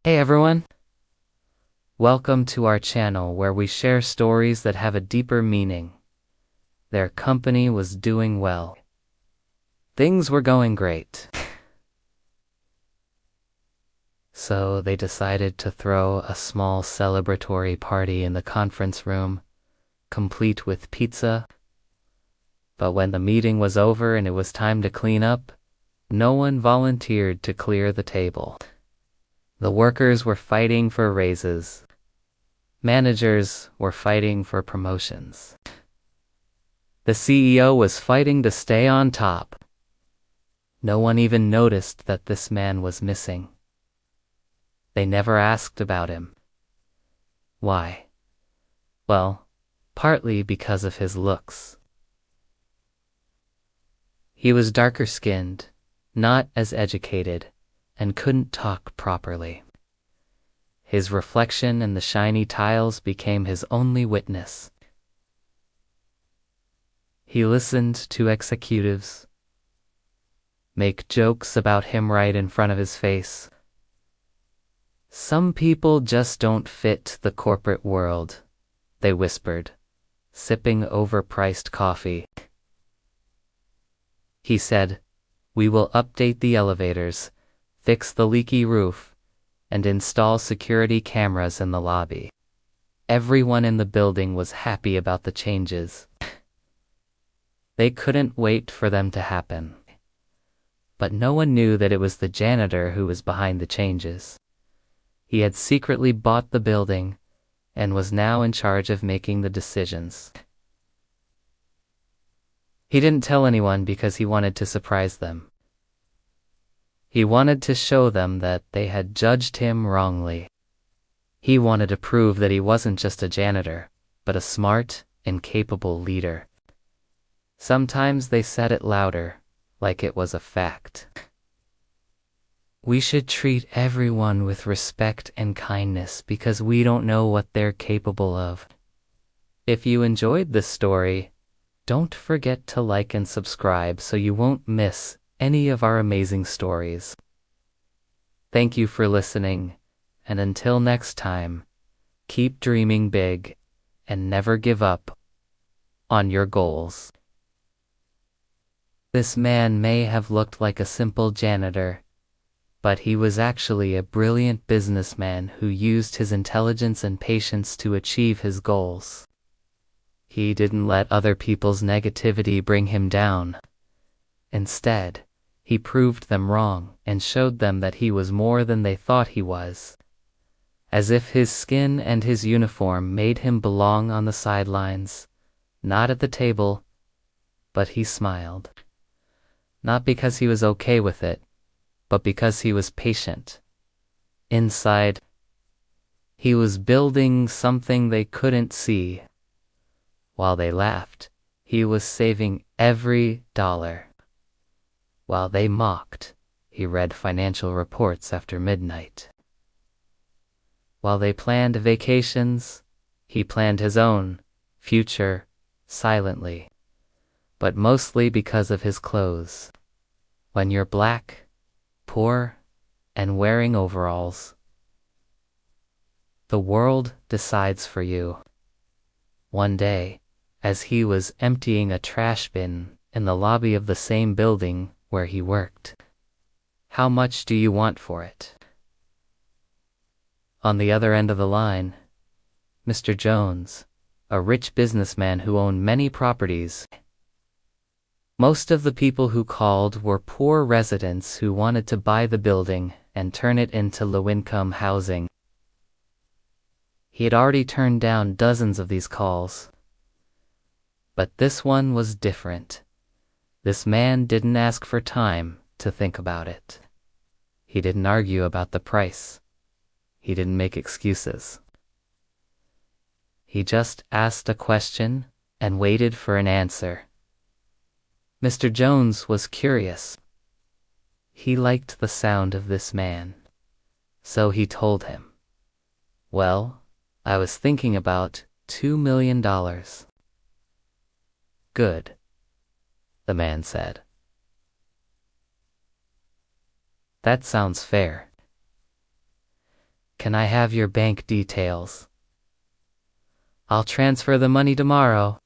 Hey everyone, welcome to our channel where we share stories that have a deeper meaning. Their company was doing well. Things were going great. So they decided to throw a small celebratory party in the conference room, complete with pizza. But when the meeting was over and it was time to clean up, no one volunteered to clear the table. The workers were fighting for raises. Managers were fighting for promotions. The CEO was fighting to stay on top. No one even noticed that this man was missing. They never asked about him. Why? Well, partly because of his looks. He was darker-skinned, not as educated, and couldn't talk properly. His reflection in the shiny tiles became his only witness. He listened to executives make jokes about him right in front of his face. Some people just don't fit the corporate world, they whispered, sipping overpriced coffee. He said, "We will update the elevators, fix the leaky roof, and install security cameras in the lobby." Everyone in the building was happy about the changes. They couldn't wait for them to happen. But no one knew that it was the janitor who was behind the changes. He had secretly bought the building and was now in charge of making the decisions. He didn't tell anyone because he wanted to surprise them. He wanted to show them that they had judged him wrongly. He wanted to prove that he wasn't just a janitor, but a smart and capable leader. Sometimes they said it louder, like it was a fact. We should treat everyone with respect and kindness because we don't know what they're capable of. If you enjoyed this story, don't forget to like and subscribe so you won't miss any of our amazing stories. Thank you for listening, and until next time, keep dreaming big and never give up on your goals. This man may have looked like a simple janitor, but he was actually a brilliant businessman who used his intelligence and patience to achieve his goals. He didn't let other people's negativity bring him down. Instead, he proved them wrong and showed them that he was more than they thought he was. As if his skin and his uniform made him belong on the sidelines, not at the table, but he smiled. Not because he was okay with it, but because he was patient. Inside, he was building something they couldn't see. While they laughed, he was saving every dollar. While they mocked, he read financial reports after midnight. While they planned vacations, he planned his own future silently, but mostly because of his clothes. When you're black, poor, and wearing overalls, the world decides for you. One day, as he was emptying a trash bin in the lobby of the same building where he worked, "How much do you want for it?" On the other end of the line, Mr. Jones, a rich businessman who owned many properties. Most of the people who called were poor residents who wanted to buy the building and turn it into low-income housing. He had already turned down dozens of these calls. But this one was different. This man didn't ask for time to think about it. He didn't argue about the price. He didn't make excuses. He just asked a question and waited for an answer. Mr. Jones was curious. He liked the sound of this man. So he told him, "Well, I was thinking about $2 million. "Good," the man said. "That sounds fair." Can I have your bank details? I'll transfer the money tomorrow.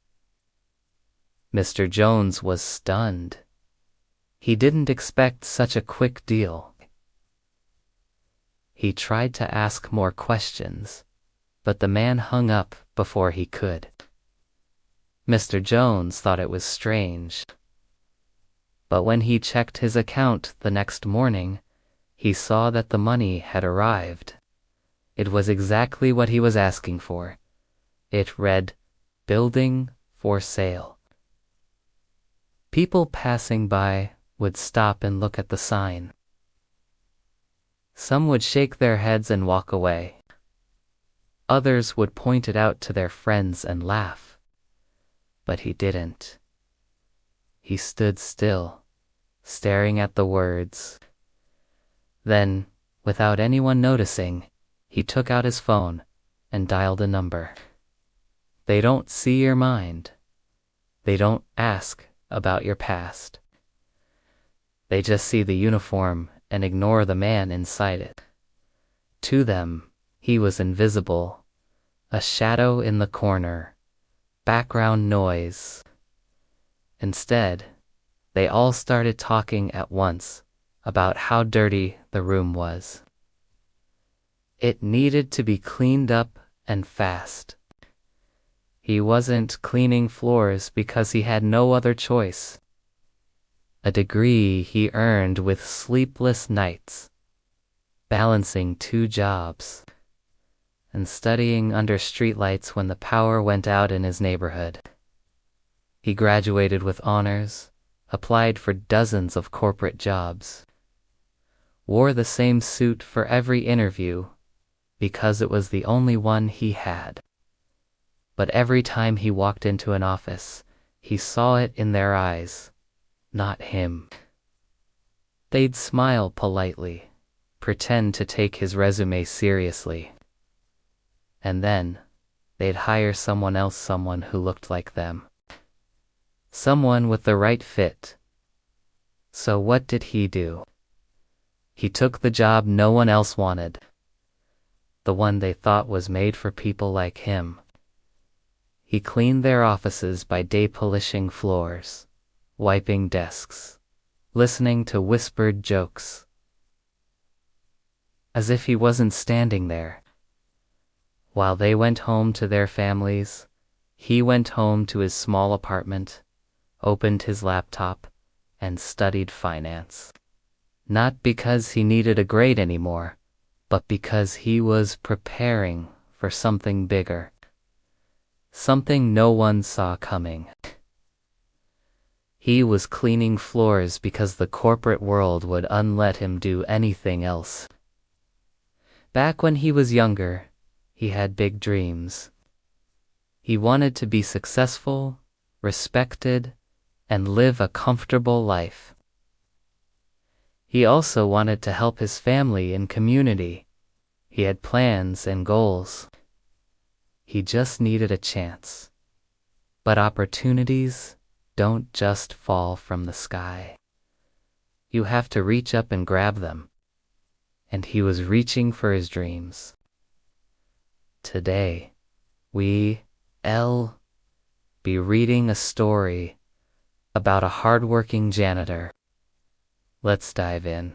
Mr. Jones was stunned. He didn't expect such a quick deal. He tried to ask more questions, but the man hung up before he could. Mr. Jones thought it was strange. But when he checked his account the next morning, he saw that the money had arrived. It was exactly what he was asking for. It read, "Building for sale." People passing by would stop and look at the sign. Some would shake their heads and walk away. Others would point it out to their friends and laugh. But he didn't. He stood still, staring at the words. Then, without anyone noticing, he took out his phone and dialed a number. They don't see your mind. They don't ask about your past. They just see the uniform and ignore the man inside it. To them, he was invisible, a shadow in the corner, background noise. Instead, they all started talking at once about how dirty the room was. It needed to be cleaned up and fast. He wasn't cleaning floors because he had no other choice. A degree he earned with sleepless nights, balancing 2 jobs, and studying under streetlights when the power went out in his neighborhood. He graduated with honors, applied for dozens of corporate jobs, wore the same suit for every interview because it was the only one he had. But every time he walked into an office, he saw it in their eyes, not him. They'd smile politely, pretend to take his resume seriously, and then they'd hire someone who looked like them. Someone with the right fit. So what did he do? He took the job no one else wanted, the one they thought was made for people like him. He cleaned their offices by day polishing floors, wiping desks, listening to whispered jokes. As if he wasn't standing there. While they went home to their families, he went home to his small apartment, opened his laptop, and studied finance. Not because he needed a grade anymore, but because he was preparing for something bigger. Something no one saw coming. He was cleaning floors because the corporate world would unlet him do anything else. Back when he was younger, he had big dreams. He wanted to be successful, respected, and live a comfortable life. He also wanted to help his family and community. He had plans and goals. He just needed a chance. But opportunities don't just fall from the sky. You have to reach up and grab them. And he was reaching for his dreams. Today, we'll be reading a story about a hardworking janitor. Let's dive in.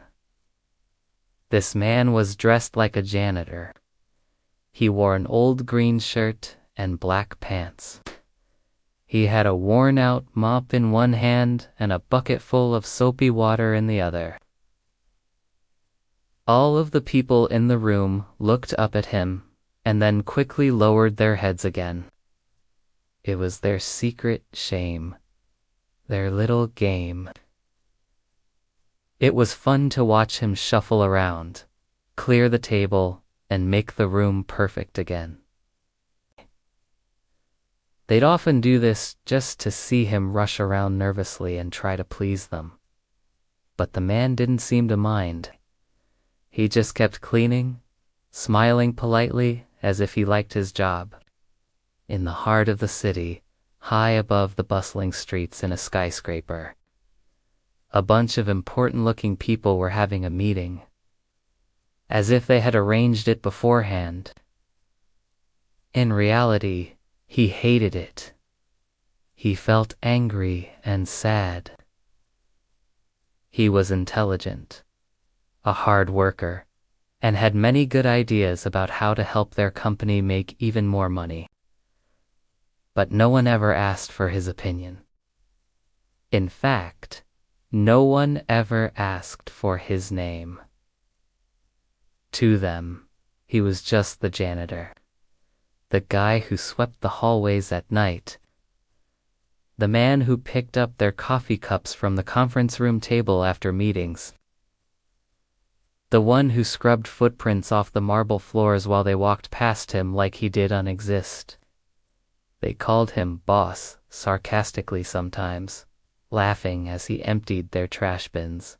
This man was dressed like a janitor. He wore an old green shirt and black pants. He had a worn-out mop in one hand and a bucket full of soapy water in the other. All of the people in the room looked up at him and then quickly lowered their heads again. It was their secret shame, their little game. It was fun to watch him shuffle around, clear the table, and make the room perfect again. They'd often do this just to see him rush around nervously and try to please them. But the man didn't seem to mind. He just kept cleaning, smiling politely as if he liked his job. In the heart of the city, high above the bustling streets in a skyscraper, a bunch of important-looking people were having a meeting. as if they had arranged it beforehand. In reality, he hated it. He felt angry and sad. He was intelligent, a hard worker, and had many good ideas about how to help their company make even more money. But no one ever asked for his opinion. In fact, no one ever asked for his name. To them, he was just the janitor, the guy who swept the hallways at night, the man who picked up their coffee cups from the conference room table after meetings, the one who scrubbed footprints off the marble floors while they walked past him like he did on Exist. They called him boss sarcastically sometimes, laughing as he emptied their trash bins.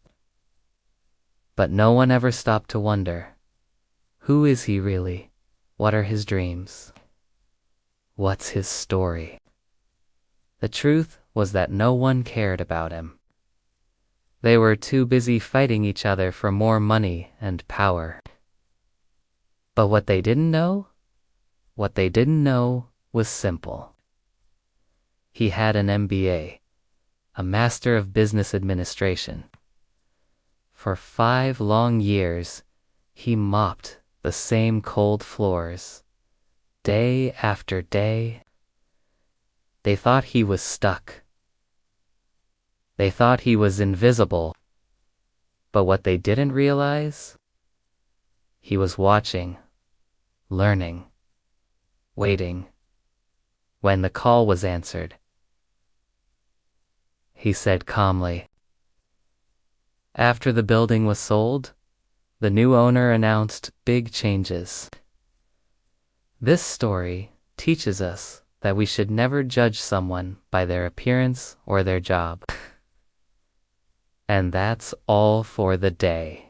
But no one ever stopped to wonder, who is he really? What are his dreams? What's his story? The truth was that no one cared about him. They were too busy fighting each other for more money and power. But what they didn't know? What they didn't know was simple. He had an MBA, a Master of Business Administration. For 5 long years, he mopped the same cold floors, day after day. They thought he was stuck. They thought he was invisible. But what they didn't realize? He was watching, learning, waiting. When the call was answered, he said calmly. After the building was sold, the new owner announced big changes. This story teaches us that we should never judge someone by their appearance or their job. And that's all for the day.